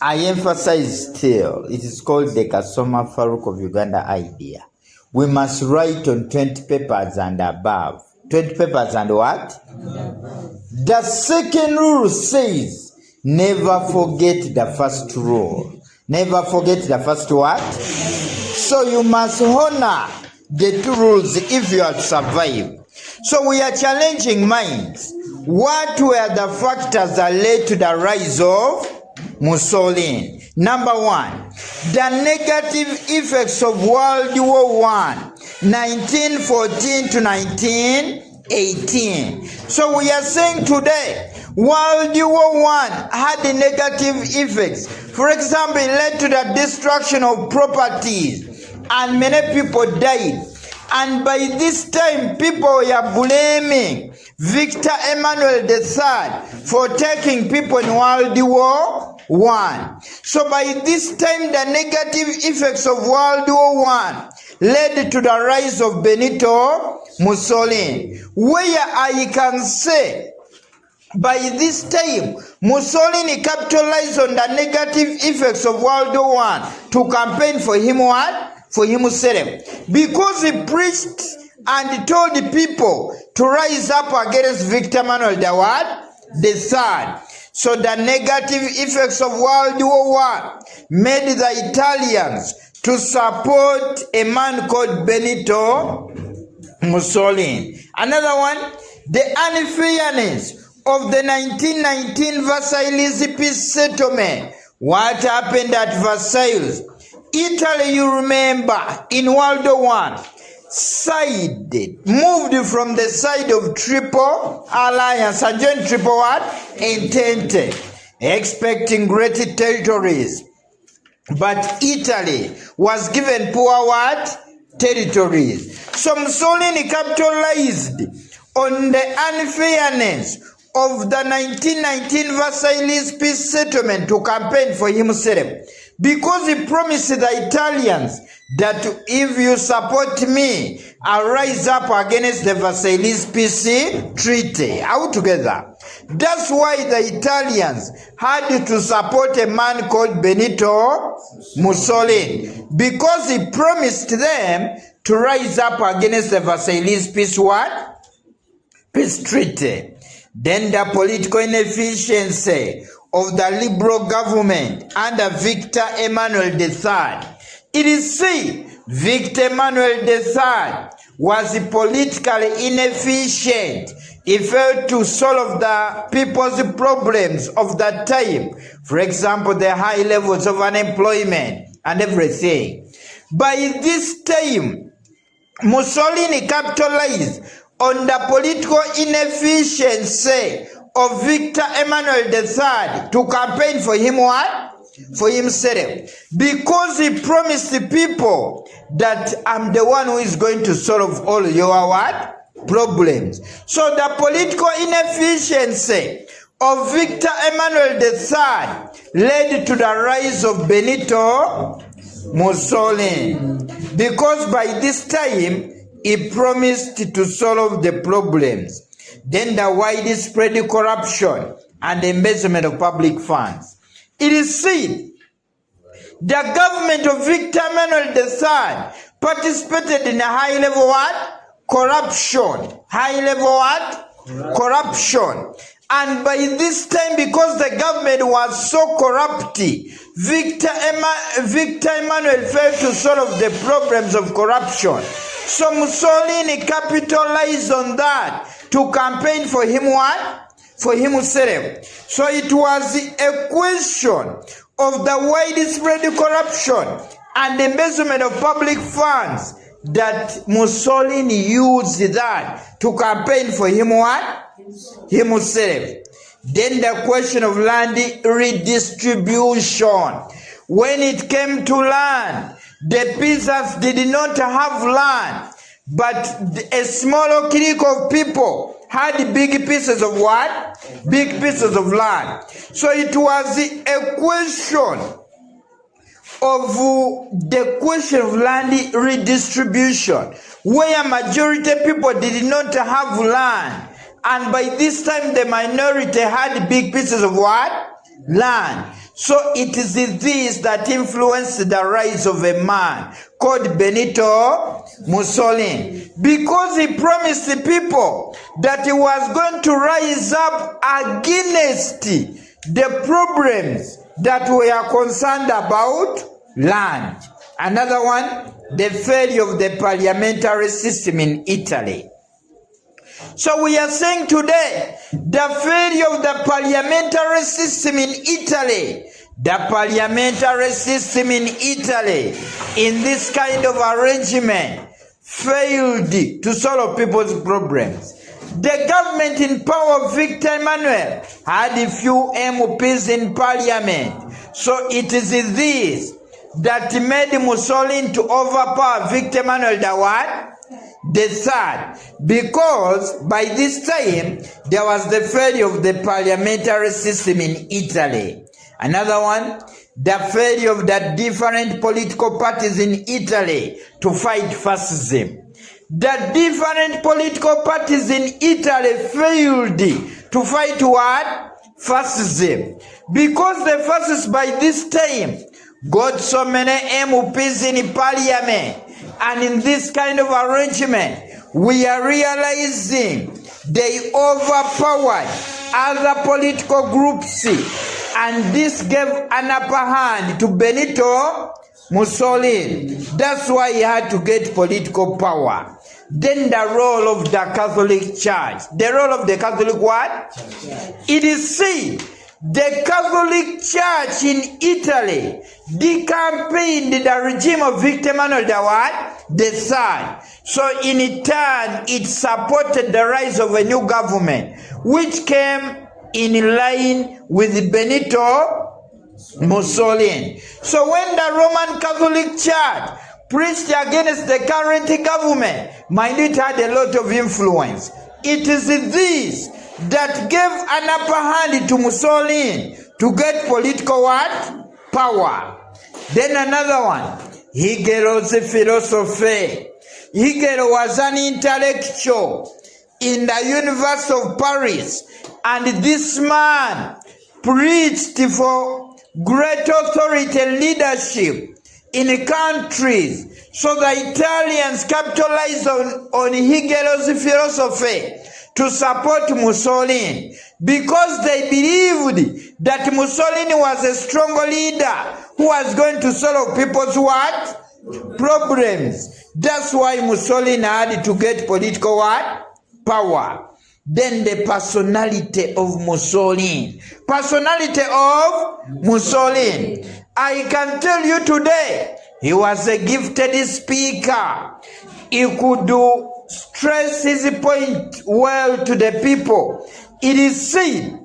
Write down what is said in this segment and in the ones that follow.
I emphasize still, it is called the Kasoma Farouk of Uganda idea. We must write on 20 papers and above. 20 papers and what? The second rule says, never forget the first rule. Never forget the first what? So you must honor the two rules if you are to survive. So we are challenging minds. What were the factors that led to the rise of Musolin? Number one, the negative effects of World War I, 1914 to 1918. So we are saying today, World War I had negative effects. For example, it led to the destruction of properties, and many people died. And by this time, people were blaming Victor Emmanuel III for taking people in World War I. So by this time, the negative effects of World War I led to the rise of Benito Musolin, where I can say, by this time, Musolin capitalized on the negative effects of World War I to campaign for him what? For himself. Because he preached and told the people to rise up against Victor Emmanuel the Third. So the negative effects of World War I made the Italians to support a man called Benito Musolin. Another one, the unfairness of the 1919 Versailles peace settlement. What happened at Versailles? Italy, you remember, in World War I, moved from the side of Triple Alliance and joined Triple what? Entente, expecting great territories. But Italy was given poor what? Territories. So Mussolini capitalized on the unfairness of the 1919 Versailles peace settlement to campaign for himself. Because he promised the Italians that if you support me, I'll rise up against the Versailles peace treaty altogether. That's why the Italians had to support a man called Benito Musolin, because he promised them to rise up against the Versailles peace what? Peace treaty. Then the political inefficiency of the liberal government under Victor Emmanuel III. It is said Victor Emmanuel III was politically inefficient. He failed to solve the people's problems of that time. For example, the high levels of unemployment and everything. By this time, Mussolini capitalized on the political inefficiency of Victor Emmanuel III to campaign for him what? For himself. Because he promised the people that I'm the one who is going to solve all your what? Problems. So the political inefficiency of Victor Emmanuel III led to the rise of Benito Musolin. Because by this time, he promised to solve the problems. Then the widespread corruption and embezzlement of public funds. It is said the government of Victor Emmanuel III participated in a high-level what? Corruption. High-level what? Corruption. And by this time, because the government was so corrupt, Victor Emmanuel failed to solve the problems of corruption. So Mussolini capitalized on that to campaign for him what? For himself. So it was a question of the widespread corruption and embezzlement of public funds that Mussolini used that to campaign for him what? Himself. Then the question of land redistribution. When it came to land, the peasants did not have land, but a small clique of people had big pieces of what? Big pieces of land. So it was a question of land redistribution, where majority people did not have land, and by this time the minority had big pieces of what? Land. So it is this that influenced the rise of a man called Benito Musolin, because he promised the people that he was going to rise up against the problems that we are concerned about land. Another one, the failure of the parliamentary system in Italy. So we are saying today, the failure of the parliamentary system in Italy. The parliamentary system in Italy, in this kind of arrangement, failed to solve people's problems. The government in power of Victor Emmanuel had a few MPs in parliament. So it is this that made Musolin to overpower Victor Emmanuel the what? The third, because by this time there was the failure of the parliamentary system in Italy. Another one, the failure of the different political parties in Italy to fight fascism. The different political parties in Italy failed to fight what? Fascism. Because the fascists by this time got so many MPs in parliament. And in this kind of arrangement, we are realizing they overpowered other political groups, and this gave an upper hand to Benito Musolin. That's why he had to get political power. Then the role of the Catholic Church. The role of the Catholic what? It is seen. The Catholic Church in Italy decampaigned the regime of Victor Emmanuel the what? The third. So in turn, it supported the rise of a new government, which came in line with Benito Musolin. So when the Roman Catholic Church preached against the current government, mind it had a lot of influence. It is this that gave an upper hand to Musolin to get political what? Power. Then another one, Hegel's philosophy. Hegel was an intellectual in the University of Paris, and this man preached for great authority and leadership in countries. So the Italians capitalized on Hegel's philosophy to support Musolin, because they believed that Musolin was a strong leader who was going to solve people's what? Problems. That's why Musolin had to get political what? Power. Then the personality of Musolin. Personality of Musolin. I can tell you today, he was a gifted speaker. He could stress his point well to the people. It is said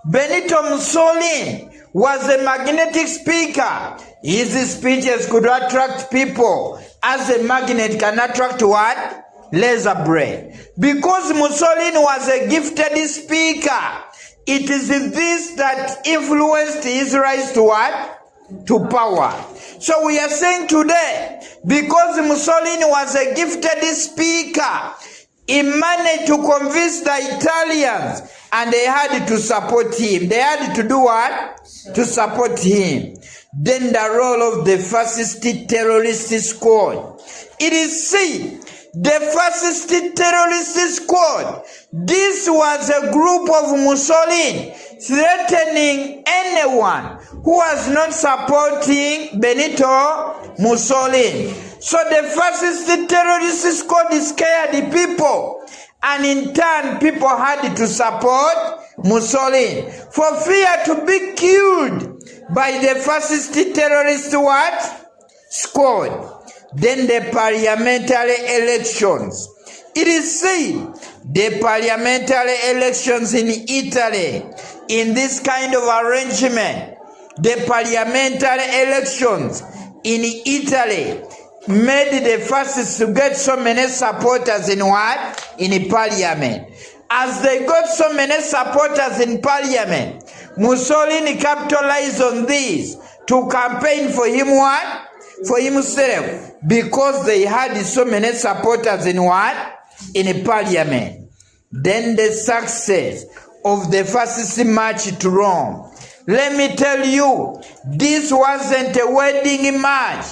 Benito Musolin was a magnetic speaker. His speeches could attract people as a magnet can attract what? Laser brain. Because Musolin was a gifted speaker, it is this that influenced his rise to what? To power. So we are saying today, because Musolin was a gifted speaker, he managed to convince the Italians, and they had to support him. They had to do what? To support him. Then the role of the fascist terrorist squad. It is said the fascist terrorist squad, this was a group of Musolin threatening anyone who was not supporting Benito Musolin. So the fascist terrorist squad scared the people, and in turn people had to support Musolin for fear to be killed by the fascist terrorist what? Squad. Then the parliamentary elections. It is said the parliamentary elections in Italy, in this kind of arrangement, the parliamentary elections in Italy made the fascists to get so many supporters in what? In parliament. As they got so many supporters in parliament, Mussolini capitalized on this to campaign for him what? For himself, because they had so many supporters in what? In parliament. Then the success of the fascist march to Rome let me tell you, this wasn't a wedding march.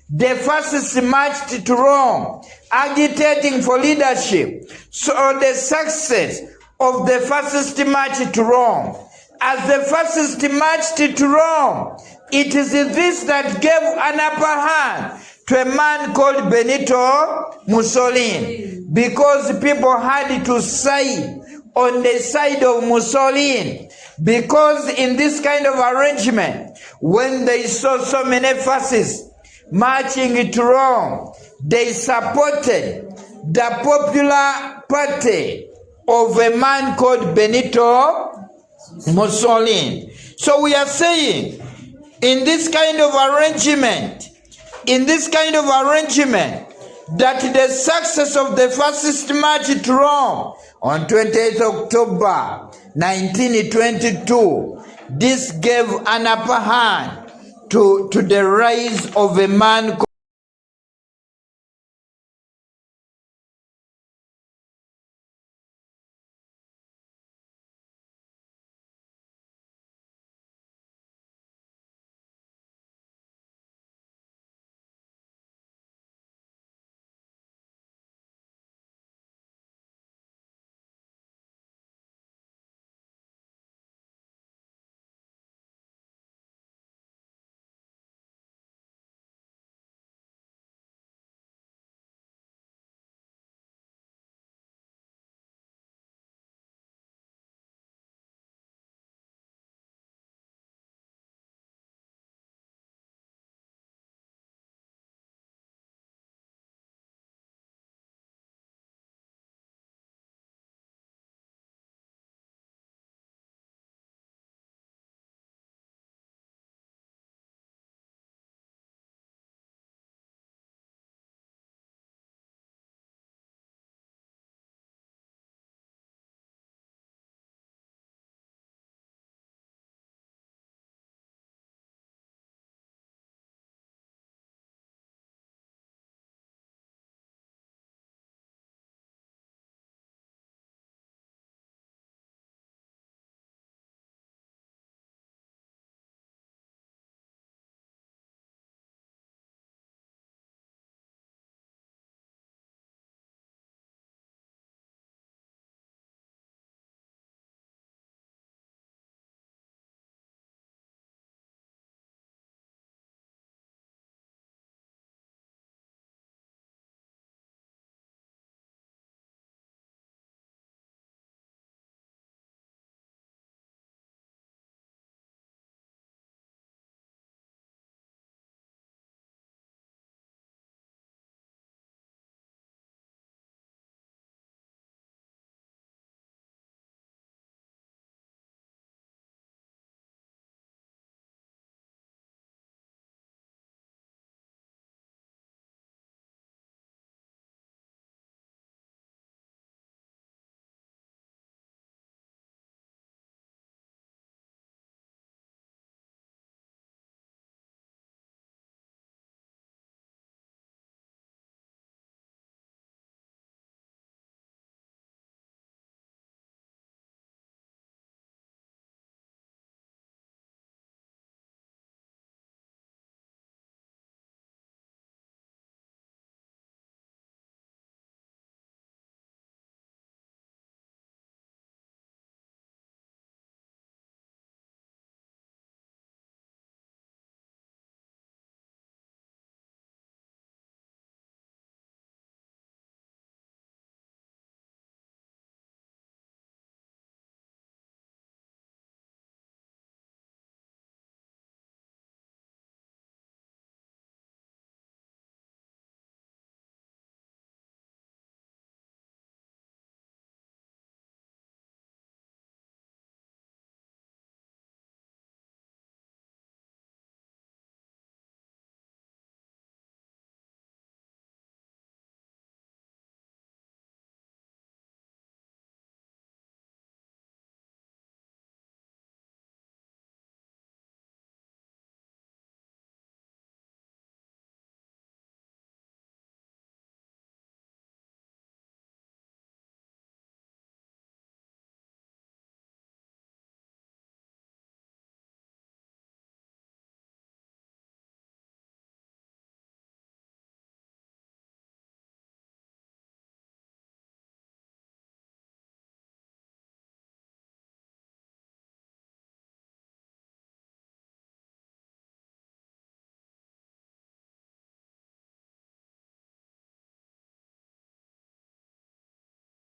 The fascists marched to Rome, agitating for leadership. So the success of the fascist march to Rome, as the fascists marched to Rome, it is this that gave an upper hand to a man called Benito Musolin, because people had to side on the side of Musolin. Because in this kind of arrangement, when they saw so many fascists marching to Rome, they supported the popular party of a man called Benito Musolin. So we are saying, in this kind of arrangement, that the success of the fascist march to Rome on 28th October 1922, this gave an upper hand to the rise of a man